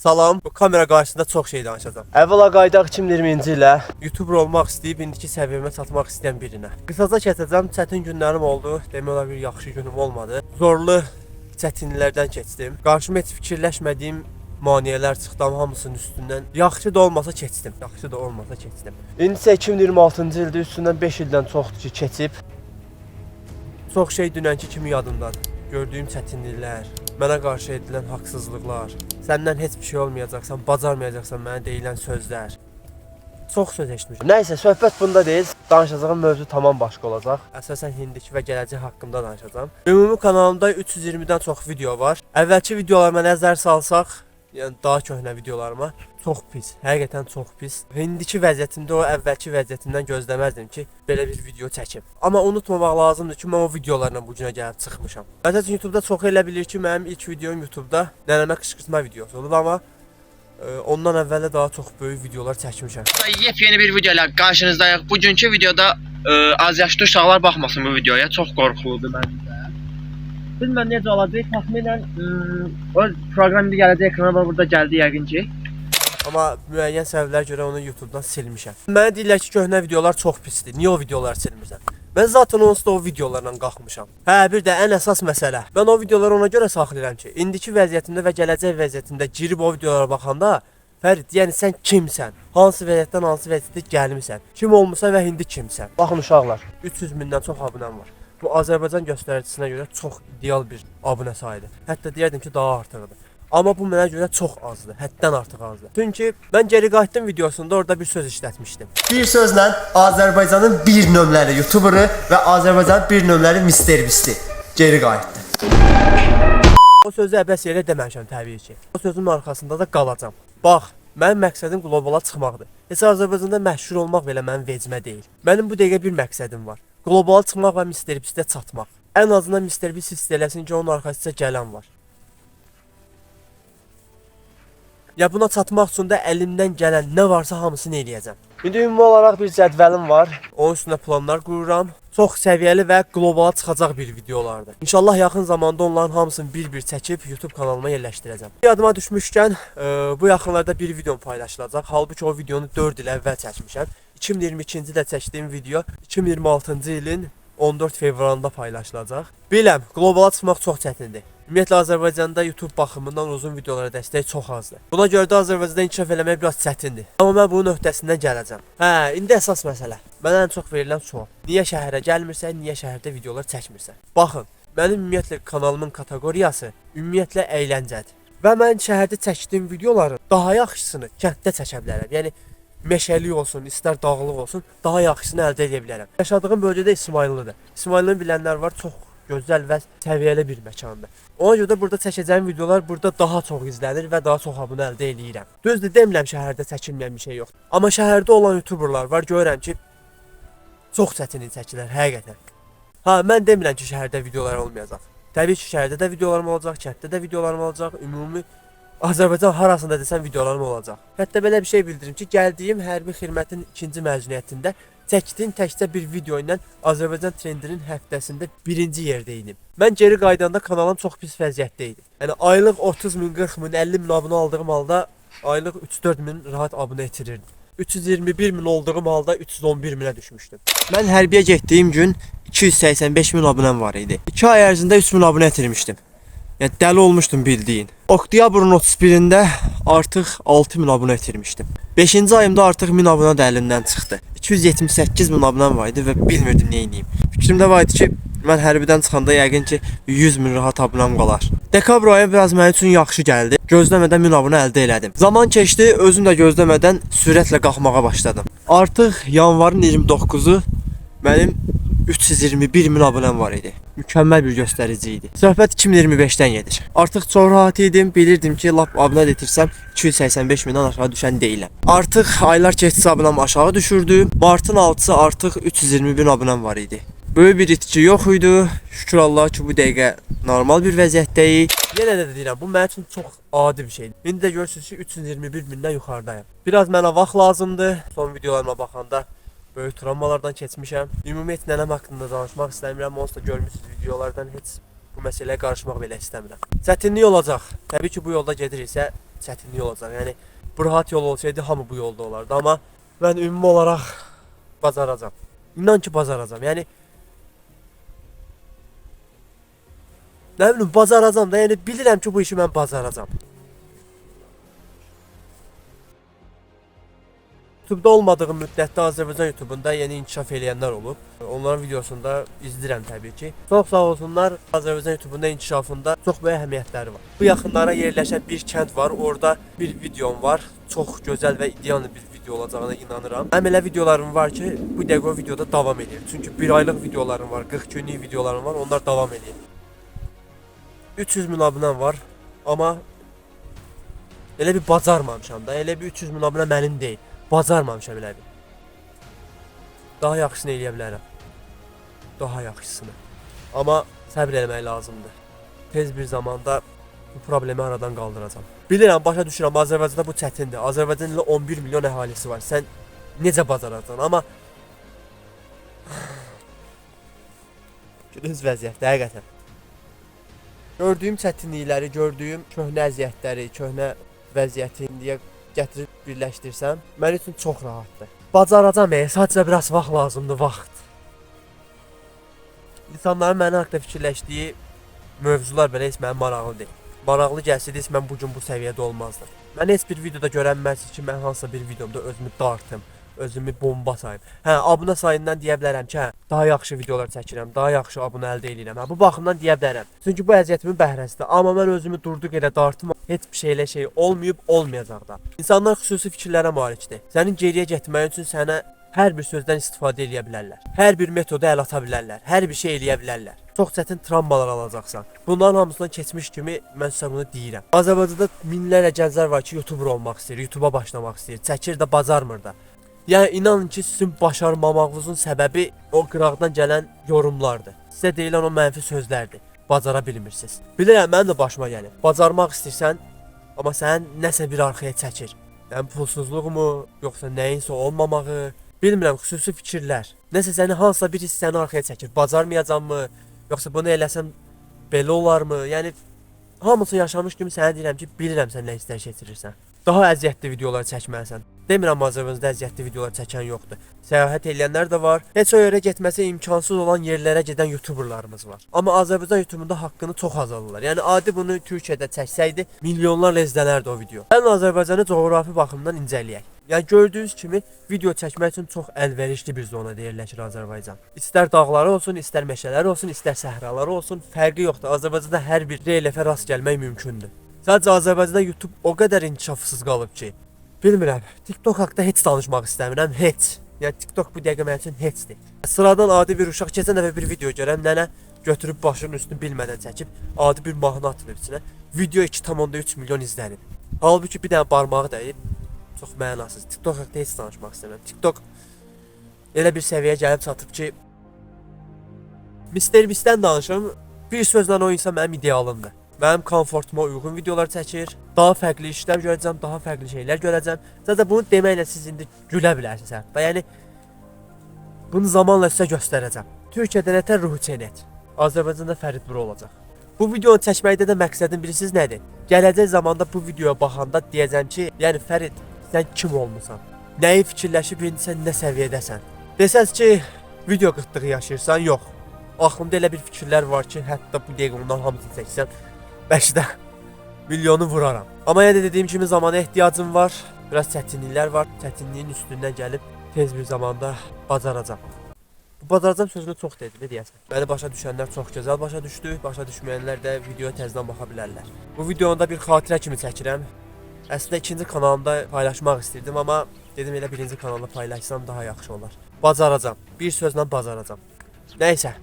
Salam, bu kamera qarşısında çox şey danışacağam. Əvvəla qaydaq 2020-ci ilə YouTuber olmaq istəyib indiki səviyyəmə çatmaq istəyən birinə. Qısaca keçəcəm, çətin günlərim oldu, demək olar bir yaxşı günüm olmadı. Zorlu çətinliklərdən keçdim. Qarşıma heç fikirləşmədiyim maneələr çıxdı, hamısının üstündən. Yaxşı da olmasa keçdim, yaxşı da olmasa keçdim. İndi isə 2026-cı ildə üstündən 5 ildən çoxdur ki, keçib. Çox şey dünənki kimi yadımdadır. Gördüyüm çətinliklər, mənə qarşı edilən haqsızlıqlar, səndən heç bir şey olmayacaqsan, bacarmayacaqsan mənə deyilən sözlər. Çox söz eşitmişəm. Nəysə, söhbət bunda deyil. Danışacağım mövzu tamam başqa olacaq. Əsasən indiki və gələcək haqqında danışacağam. Ümumi kanalımda 320-dən çox video var. Əvvəlki videolarıma nəzər salsaq, yəni daha köhnə videolarıma çox pis, həqiqətən çox pis. İndiki vəziyyətimdə o əvvəlki vəziyyətimdən gözləməzdim ki, belə bir video çəkim. Amma unutmamaq lazımdır ki, mən o videolarla bu günə gəlib çıxmışam. Məsələn, YouTube'da çox elə bilir ki, mənim ilk videom YouTube'da nənəmə qışqırtma videosu olub, amma ondan əvvələ daha çox böyük videolar çəkmişəm. Yepyeni bir video ilə qarşınızdayıq. Bugünkü videoda az yaşlı uşaqlar baxmasın bu videoya. Çox qorxuludur məncə. Bilməm necə olacaq. Təxminən o proqram indi gələcək ekrana, burada gəldi yəqin ki. Amma müəyyən səbəblərə görə onu YouTube'dan silmişəm. Mənə deyirlər ki, köhnə videolar çox pisdir. Niyə o videoları silmirsən? Mən zaten onsuz da o videolarla qalxmışam. Hə, bir də ən əsas məsələ. Mən o videoları ona görə saxlayıram ki, indiki vəziyyətimdə və gələcək vəziyyətimdə girib o videolara baxanda, Fərid, yəni sən kimsən? Hansı vəziyyətdən hansı vəziyyətə gəlmisən? Kim olmusan və indi kimsən? Baxın uşaqlar, 300 mindən çox abunəm var. Bu Azərbaycan göstəricinə görə çox ideal bir abunə sayıdır. Hətta deyərdim ki, daha artıqdır. Amma bu mənə görə çox azdır, həddən artıq azdır. Çünki mən geri qayıtdım videosunda orada bir söz işlətmişdim. Bir sözlə Azərbaycanın bir nömrəli YouTuber'ı və Azərbaycanın bir nömrəli Mr. Beast'i geri qayıtdı. O sözü əbəs yerə deməmişəm təbii ki. O sözün arxasında da qalacam. Bax, mənim məqsədim qlobala çıxmaqdır. Heç Azərbaycanda məşhur olmaq belə mənim vecimə deyil. Mənim bu dəqiqə bir məqsədim var. Qlobala çıxmaq və Mr. Beast'ə çatmaq. Ən azından Mr. Beast hiss eləsin ki, onun arxasında gələn var. Ya buna çatmaq üçün də əlimdən gələn nə varsa hamısını eləyəcəm. İndi ümumi olaraq bir cədvəlim var. Onun üstünə planlar qururam. Çox səviyyəli və qlobala çıxacaq bir videolardır. İnşallah yaxın zamanda onların hamısını bir-bir çəkib YouTube kanalıma yerləşdirəcəm. Yadıma düşmüşkən bu yaxınlarda bir videom paylaşılacaq. Halbuki o videonu 4 il əvvəl çəkmişəm. 2022-ci ildə çəkdiyim video 2026-cı ilin 14 fevralında paylaşılacaq. Biləm, qlobala çıxmaq çox çətindir. Ümumiyyətlə Azərbaycanda YouTube baxımından uzun videolara dəstək çox azdır. Buna görə də Azərbaycanda inkişaf eləmək biraz çətindir. Amma mən bunun öhdəsindən gələcəm. Hə, indi əsas məsələ. Mənə ən çox verilən sual. Niyə şəhərə gəlmirsən, niyə şəhərdə videolar çəkmirsən? Baxın, mənim ümumiyyətlə kanalımın kateqoriyası ümumiyyətlə əyləncədir. Və mən şəhərdə çəkdiyim videoların daha yaxşısını kənddə çəkə bilərəm. Yəni meşəlik olsun, istər dağlıq olsun, daha yaxşısını əldə edə bilərəm. Yaşadığım bölgədə İsmayıllıdır. İsmayıllını bilənlər var, çox gözəl və səviyyəli bir məkandır. Ona görə də burada çəkəcəyim videolar burada daha çox izlənir və daha çox abunə əldə eləyirəm. Düzdür, demirəm şəhərdə çəkilməyən bir şey yoxdur. Amma şəhərdə olan YouTuberlar var, görürəm ki, çox çətinlik çəkirlər, həqiqətən. Ha, mən demirəm ki, şəhərdə videolar olmayacaq. Təbii ki, şəhərdə də videolarım olacaq, kənddə də videolarım olacaq, ümumi Azərbaycan harasında desən videolarım olacaq. Hətta belə bir şey bildirim ki, gəldiyim hərbi xidmətin 2-ci məzuniyyətində çəkdiyim təkcə bir video ilə Azərbaycan trendinin həftəsində 1-ci yerdə idim. Mən geri qaydanda kanalım çox pis vəziyyətdə idi. Yəni aylıq 30 min, 40 min, 50 min abunə aldığım halda aylıq 3-4 min rahat abunə itirirdim. 321 min olduğum halda 311 minə düşmüşdüm. Mən hərbiyə getdiyim gün 285 min abunəm var idi. 2 ay ərzində 3 min abunə itirmişdim. Yəni dəli olmuşdum bildiyin. Oktyabrın 31-də artıq 6000 abunə itirmişdim. 5-ci ayımda artıq 1000 abunə də əlimdən çıxdı. 278 min abunəm var idi və bilmirdim nə edeyim. Fikrimdə var idi ki, mən hərbidən çıxanda yəqin ki 100 min rahat abunəm qalar. Dekabr ayı biraz mənim üçün yaxşı gəldi. Gözləmədən 1000 abunə əldə elədim. Zaman keçdi, özüm də gözləmədən sürətlə qalxmağa başladım. Artıq yanvarın 29-u mənim 321 min abunəm var idi. Mükəmməl bir göstərici idi. Söhbət 2025-dən gedir. Artıq çox rahat idim, bilirdim ki, lap abunə itirsəm 285 mindən aşağı düşən deyiləm. Artıq aylar keçsə abunəm aşağı düşürdü. Martın 6-sı artıq 320 bin abunəm var idi. Böyük bir itki yox idi. Şükür Allah ki, bu dəqiqə normal bir vəziyyətdəyik. Yenə də deyirəm, bu mənim üçün çox adi bir şeydir. İndi də görürsünüz ki, 321 mindən yuxarıdayım. Biraz mənə vaxt lazımdır. Son videolarıma baxanda böyük travmalardan keçmişəm. Ümumiyyətlə nənəm haqqında danışmaq istəmirəm. Onsuz da görmüsünüz videolardan heç Bu məsələyə qarışmaq belə istəmirəm. Çətinlik olacaq. Təbii ki, bu yolda gediriksə çətinlik olacaq. Yəni bu rahat yol olsaydı hamı bu yolda olardı, amma mən ümumi olaraq bacaracağam. İnan ki, bacaracağam. Yəni nə bilim, bacaracağam da, yəni bilirəm ki, bu işi mən bacaracağam. YouTube'da olmadığım müddətdə Azərbaycan YouTube'unda yeni inkişaf eləyənlər olub. Onların videosunda izləyirəm təbii ki. Çox sağ olsunlar, Azərbaycan YouTube'unda inkişafında çox böyük əhəmiyyətləri var. Bu yaxınlara yerləşən bir kənd var, orada bir videom var. Çox gözəl və ideal bir video olacağına inanıram. Həm elə videolarım var ki, bu dəqiqə o videoda davam edir. Çünki bir aylıq videolarım var, 40 günlük videolarım var, onlar davam edir. 300 min abunəm var, amma elə bir bacarmamışam da, elə bir 300 min abunə mənim deyil. Bacarmamışam elə bir. Daha yaxşısını eləyə bilərəm. Daha yaxşısını. Amma səbr eləmək lazımdır. Tez bir zamanda bu problemi aradan qaldıracağam. Bilirəm, başa düşürəm, Azərbaycanda bu çətindir. Azərbaycan ilə 11 milyon əhalisi var. Sən necə bacaracaqsan? Amma günüz vəziyyətdə, həqiqətən. Gördüyüm çətinlikləri, gördüyüm köhnə əziyyətləri, köhnə vəziyyəti indiyə gətirib birləşdirsəm, mənim üçün çox rahatdır. Bacaracam, sadəcə biraz vaxt lazımdır, vaxt. İnsanların mənim haqqda fikirləşdiyi mövzular belə heç mənim maraqlı deyil. Maraqlı gəlsəydi, mən bugün bu səviyyədə olmazdım. Mən heç bir videoda görənməzsiniz ki, mən hansısa bir videomda özümü dartım, özümü bomba sayım. Hə, abunə sayından deyə bilərəm ki, hə, daha yaxşı videolar çəkirəm, daha yaxşı abunə əldə edirəm. Hə, bu baxımdan deyə bilərəm. Çünki bu əziyyətimin bəhrəsidir. Amma mən özümü durduq elə dartım, heç bir şeylə şey olmayıb, olmayacaq da. İnsanlar xüsusi fikirlərə malikdir. Sənin geriyə getməyin üçün sənə hər bir sözdən istifadə edə bilərlər. Hər bir metoda əl ata bilərlər. Hər bir şey eləyə bilərlər. Çox çətin travmalar alacaqsan. Bunların hamısından keçmiş kimi mən sizə bunu deyirəm. Azərbaycanda minlərlə gənclər var ki, YouTuber olmaq istəyir, YouTube'a başlamaq istəyir. Çəkir də, bacarmır da. Yəni inanın ki, sizin başarmamağınızın səbəbi o qıraqdan gələn yorumlardır. Sizə deyilən o mənfi sözlərdir. Bacara bilmirsiniz. Bilirəm, mənim də başıma gəlir. Bacarmaq istəyirsən, amma sənin nəsə bir arxaya çəkir. Yəni pulsuzluqmu, yoxsa nəyinsə olmamağı, bilmirəm, xüsusi fikirlər. Nəsə səni hansısa bir hissəni arxaya çəkir. Bacarmayacaqmı, yoxsa bunu eləsəm belə olarmı? Yəni hamısı yaşamış kimi sənə deyirəm ki, bilirəm sən nə hisslər keçirirsən. Daha əziyyətli videolar çəkməlisən. Demirəm Azərbaycanda əziyyətli videolar çəkən yoxdur. Səyahət edənlər də var. Heç o yerə getməsi imkansız olan yerlərə gedən YouTuberlarımız var. Amma Azərbaycan YouTube'unda haqqını çox az alırlar. Yəni adi bunu Türkiyədə çəksəydi milyonlarla izlənərdi o video. Gəlin Azərbaycanı coğrafi baxımdan incələyək. Yəni gördüyünüz kimi video çəkmək üçün çox əlverişli bir zonada yerləşir Azərbaycan. İstər dağları olsun, istər meşələri olsun, istər səhraları olsun, fərqi yoxdur. Azərbaycanda hər bir relyefə rast gəlmək mümkündür. Sadəcə Azərbaycanda YouTube o qədər inkişafsız qalıb ki, bilmirəm, TikTok haqqında heç danışmaq istəmirəm, heç. Yəni TikTok bu dəqiqə mənim üçün heçdir. Sıradan adi bir uşaq keçən dəfə bir video görəm, nənə götürüb başının üstünü bilmədən çəkib, adi bir mahnı atılıb içinə. Video 2,3 milyon izlənib. Halbuki bir dənə barmağı dəyib, çox mənasız. TikTok haqqında heç danışmaq istəmirəm. TikTok elə bir səviyyəyə gəlib çatıb ki, Mr. Beast'dən danışım, bir sözlə o insan mənim idealımdır. Mənim komfortuma uyğun videolar çəkir, daha fərqli işlər görəcəm, daha fərqli şeylər görəcəm. Zaten bunu deməklə siz indi gülə bilərsiniz hətta. Yəni bunu zamanla sizə göstərəcəm. Türkiyədə nətər ruhu çenet, Azərbaycanda Fərid Buru olacaq. Bu videonu çəkməkdə də məqsədim bilirsiniz nədir? Gələcək zamanda bu videoya baxanda deyəcəm ki, yəni Fərid, sən kim olmusan? Nəyi fikirləşib indi sən nə səviyyədəsən? Desəz ki, video qıtlığı yaşayırsan, yox. Aklımda elə bir fikirlər var ki, hətta bu dəqiqə ondan hamısını çəksəm, bəlkə də milyonu vuraram. Amma yenə də dediyim kimi zamana ehtiyacım var. Biraz çətinliklər var. Çətinliyin üstündən gəlib tez bir zamanda bacaracağam. Bu bacaracağam sözünü çox dedim, deyəsən. Məni başa düşənlər çox gözəl başa düşdü. Başa düşməyənlər də videoya təzədən baxa bilərlər. Bu videonu da bir xatirə kimi çəkirəm. Əslində ikinci kanalımda paylaşmaq istirdim, amma dedim elə birinci kanalda paylaşsam daha yaxşı olar. Bacaracağam. Bir sözlə bacaracağam. Nəysə.